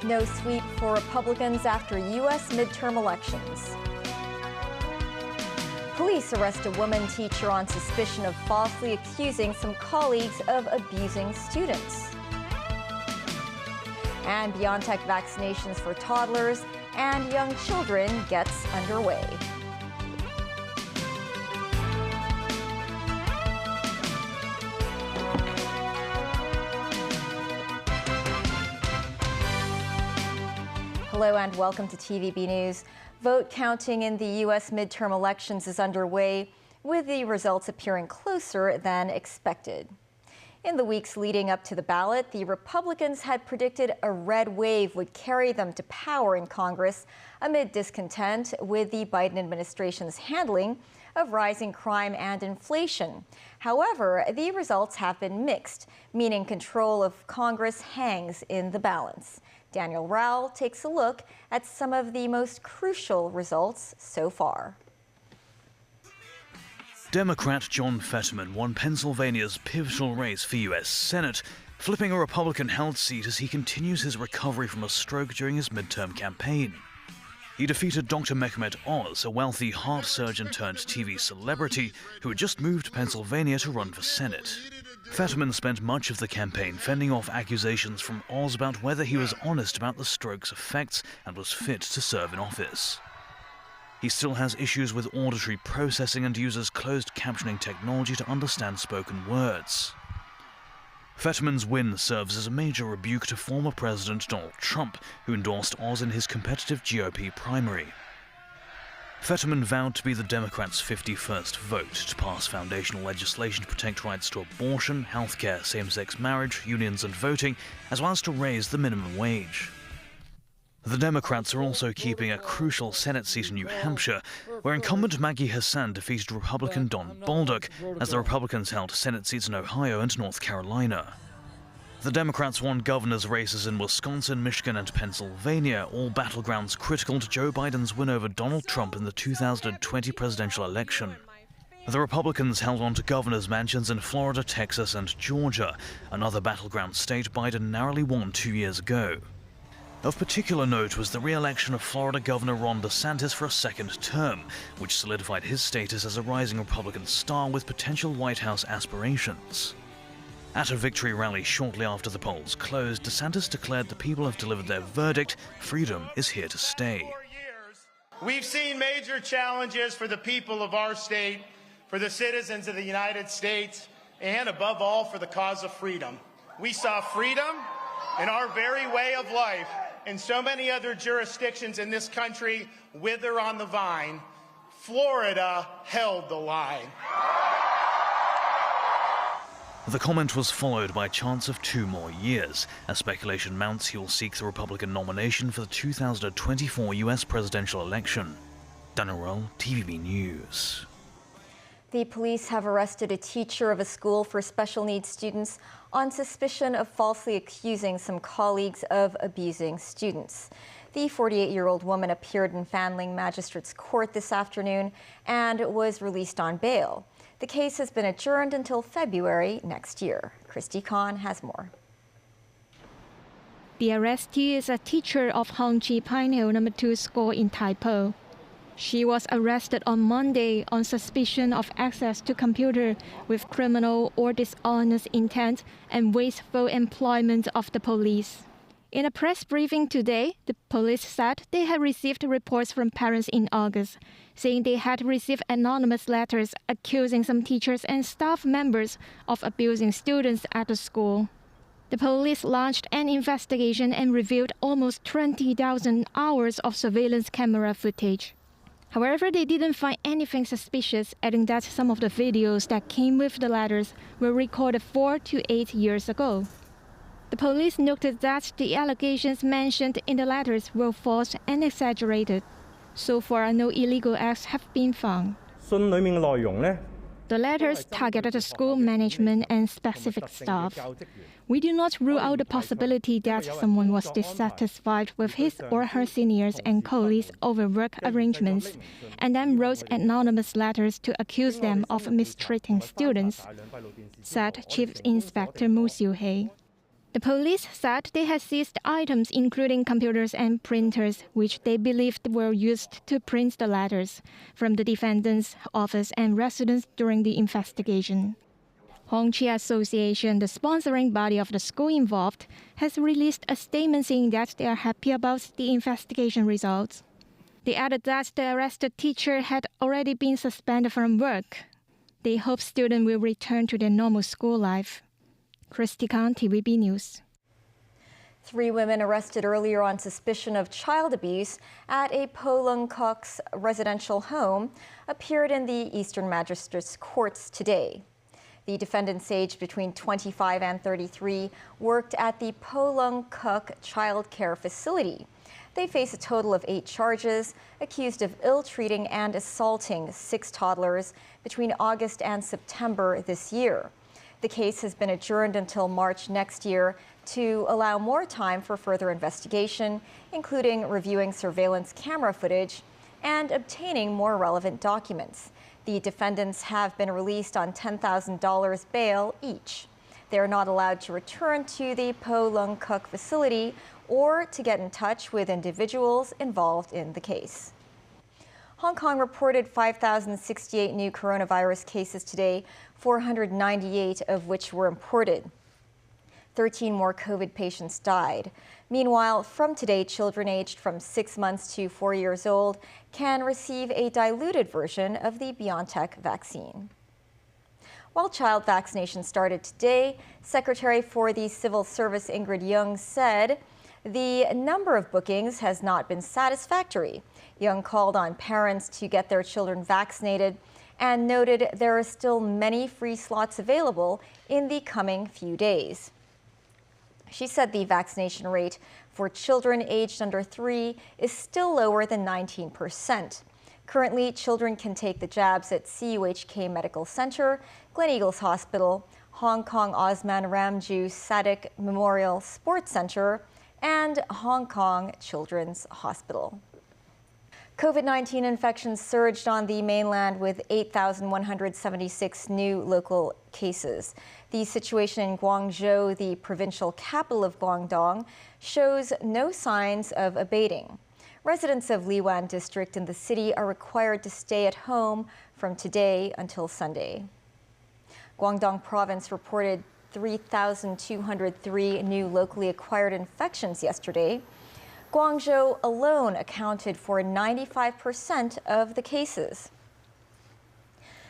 No sweep for Republicans after U.S. midterm elections. Police arrest a woman teacher on suspicion of falsely accusing some colleagues of abusing students. And BioNTech vaccinations for toddlers and young children gets underway. Hello and welcome to TVB News. Vote counting in the U.S. midterm elections is underway, with the results appearing closer than expected. In the weeks leading up to the ballot, the Republicans had predicted a red wave would carry them to power in Congress amid discontent with the Biden administration's handling of rising crime and inflation. However, the results have been mixed, meaning control of Congress hangs in the balance. Daniel Rowell takes a look at some of the most crucial results so far. Democrat John Fetterman won Pennsylvania's pivotal race for U.S. Senate, flipping a Republican-held seat as he continues his recovery from a stroke during his midterm campaign. He defeated Dr. Mehmet Oz, a wealthy heart surgeon turned TV celebrity who had just moved to Pennsylvania to run for Senate. Fetterman spent much of the campaign fending off accusations from Oz about whether he was honest about the stroke's effects and was fit to serve in office. He still has issues with auditory processing and uses closed captioning technology to understand spoken words. Fetterman's win serves as a major rebuke to former President Donald Trump, who endorsed Oz in his competitive GOP primary. Fetterman vowed to be the Democrats' 51st vote to pass foundational legislation to protect rights to abortion, healthcare, same-sex marriage, unions and voting, as well as to raise the minimum wage. The Democrats are also keeping a crucial Senate seat in New Hampshire, where incumbent Maggie Hassan defeated Republican Don Bolduc, as the Republicans held Senate seats in Ohio and North Carolina. The Democrats won governor's races in Wisconsin, Michigan and Pennsylvania, all battlegrounds critical to Joe Biden's win over Donald Trump in the 2020 presidential election. The Republicans held on to governor's mansions in Florida, Texas and Georgia, another battleground state Biden narrowly won 2 years ago. Of particular note was the re-election of Florida Governor Ron DeSantis for a second term, which solidified his status as a rising Republican star with potential White House aspirations. At a victory rally shortly after the polls closed, DeSantis declared the people have delivered their verdict. Freedom is here to stay. We've seen major challenges for the people of our state, for the citizens of the United States, and above all, for the cause of freedom. We saw freedom in our very way of life and so many other jurisdictions in this country wither on the vine. Florida held the line. The comment was followed by chants of 2 more years, as speculation mounts he will seek the Republican nomination for the 2024 U.S. presidential election. Daniel Rowell, TVB News. The police have arrested a teacher of a school for special needs students on suspicion of falsely accusing some colleagues of abusing students. The 48-year-old woman appeared in Fanling Magistrates Court this afternoon and was released on bail. The case has been adjourned until February next year. Christy Kahn has more. The arrestee is a teacher of Hongji Pine Hill No. 2 School in Tai Po. She was arrested on Monday on suspicion of access to computer with criminal or dishonest intent and wasteful employment of the police. In a press briefing today, the police said they had received reports from parents in August, saying they had received anonymous letters accusing some teachers and staff members of abusing students at the school. The police launched an investigation and reviewed almost 20,000 hours of surveillance camera footage. However, they didn't find anything suspicious, adding that some of the videos that came with the letters were recorded 4 to 8 years ago. The police noted that the allegations mentioned in the letters were false and exaggerated. So far, no illegal acts have been found. 信裡面嘅內容呢， The letters targeted the school management and specific staff. We do not rule out the possibility that someone was dissatisfied with his or her seniors and colleagues over work arrangements and then wrote anonymous letters to accuse them of mistreating students, said Chief Inspector Mu Xiu-hei. The police said they had seized items including computers and printers, which they believed were used to print the letters, from the defendant's office and residence during the investigation. Hongqi Association, the sponsoring body of the school involved, has released a statement saying that they are happy about the investigation results. They added that the arrested teacher had already been suspended from work. They hope students will return to their normal school life. Christy Khan, TVB News. 3 women arrested earlier on suspicion of child abuse at a Po Lung Kok's residential home appeared in the Eastern Magistrates Courts today. The defendants, aged between 25 and 33, worked at the Po Lung Kok child care facility. They face a total of 8 charges, accused of ill-treating and assaulting 6 toddlers between August and September this year. The case has been adjourned until March next year to allow more time for further investigation, including reviewing surveillance camera footage and obtaining more relevant documents. The defendants have been released on $10,000 bail each. They are not allowed to return to the Po Lung Kok facility or to get in touch with individuals involved in the case. Hong Kong reported 5,068 new coronavirus cases today, 498 of which were imported. 13 more COVID patients died. Meanwhile, from today, children aged from 6 months to 4 years old can receive a diluted version of the BioNTech vaccine. While child vaccination started today, Secretary for the Civil Service Ingrid Young said the number of bookings has not been satisfactory. Young called on parents to get their children vaccinated and noted there are still many free slots available in the coming few days. She said the vaccination rate for children aged under 3 is still lower than 19%. Currently, children can take the jabs at CUHK Medical Center, Gleneagles Hospital, Hong Kong Osman Ramju Sadek Memorial Sports Center, and Hong Kong Children's Hospital. COVID-19 infections surged on the mainland with 8,176 new local cases. The situation in Guangzhou, the provincial capital of Guangdong, shows no signs of abating. Residents of Liwan district in the city are required to stay at home from today until Sunday. Guangdong province reported 3,203 new locally acquired infections yesterday. Guangzhou alone accounted for 95% of the cases.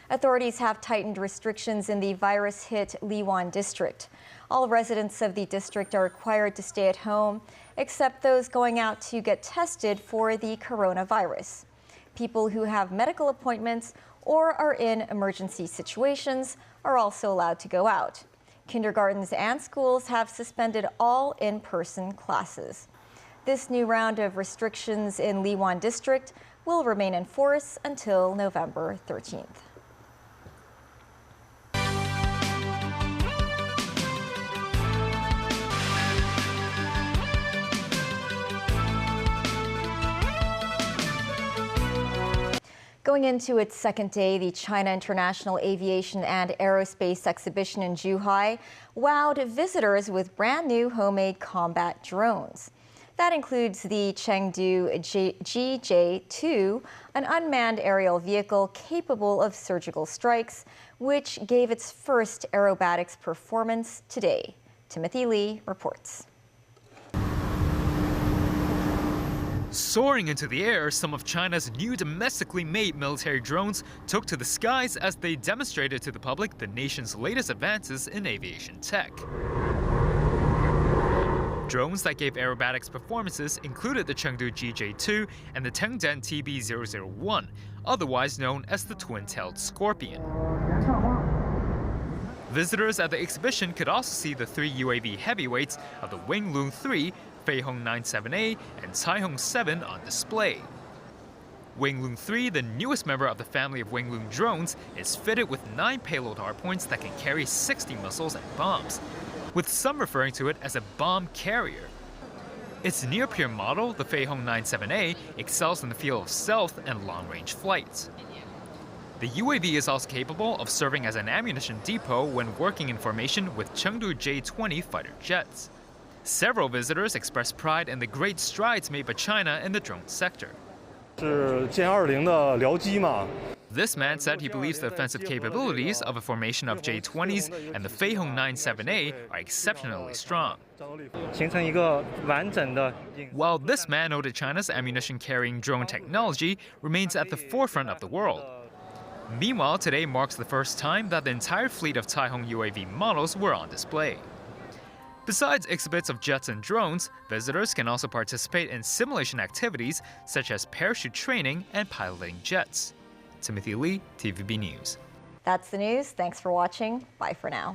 Authorities have tightened restrictions in the virus-hit Liwan district. All residents of the district are required to stay at home, except those going out to get tested for the coronavirus. People who have medical appointments or are in emergency situations are also allowed to go out. Kindergartens and schools have suspended all in-person classes. This new round of restrictions in Liwan district will remain in force until November 13th. Going into its second day, the China International Aviation and Aerospace Exhibition in Zhuhai wowed visitors with brand new homemade combat drones. That includes the Chengdu GJ-2, an unmanned aerial vehicle capable of surgical strikes, which gave its first aerobatics performance today. Timothy Lee reports. Soaring into the air, some of China's new domestically made military drones took to the skies as they demonstrated to the public the nation's latest advances in aviation tech. Drones that gave aerobatics performances included the Chengdu GJ-2 and the Tengden TB001, otherwise known as the twin-tailed Scorpion. Visitors at the exhibition could also see the 3 UAV heavyweights of the Wing Loon 3, Feihong 97A, and Caihong 7 on display. Wenglun 3, the newest member of the family of Wenglun drones, is fitted with 9 payload hardpoints that can carry 60 missiles and bombs, with some referring to it as a bomb carrier. Its near-peer model, the Feihong 97A, excels in the field of stealth and long-range flights. The UAV is also capable of serving as an ammunition depot when working in formation with Chengdu J-20 fighter jets. Several visitors expressed pride in the great strides made by China in the drone sector. This man said he believes the offensive capabilities of a formation of J-20s and the Feihong 97A are exceptionally strong. While this man noted China's ammunition-carrying drone technology remains at the forefront of the world. Meanwhile, today marks the first time that the entire fleet of Taihong UAV models were on display. Besides exhibits of jets and drones, visitors can also participate in simulation activities such as parachute training and piloting jets. Timothy Lee, TVB News. That's the news. Thanks for watching. Bye for now.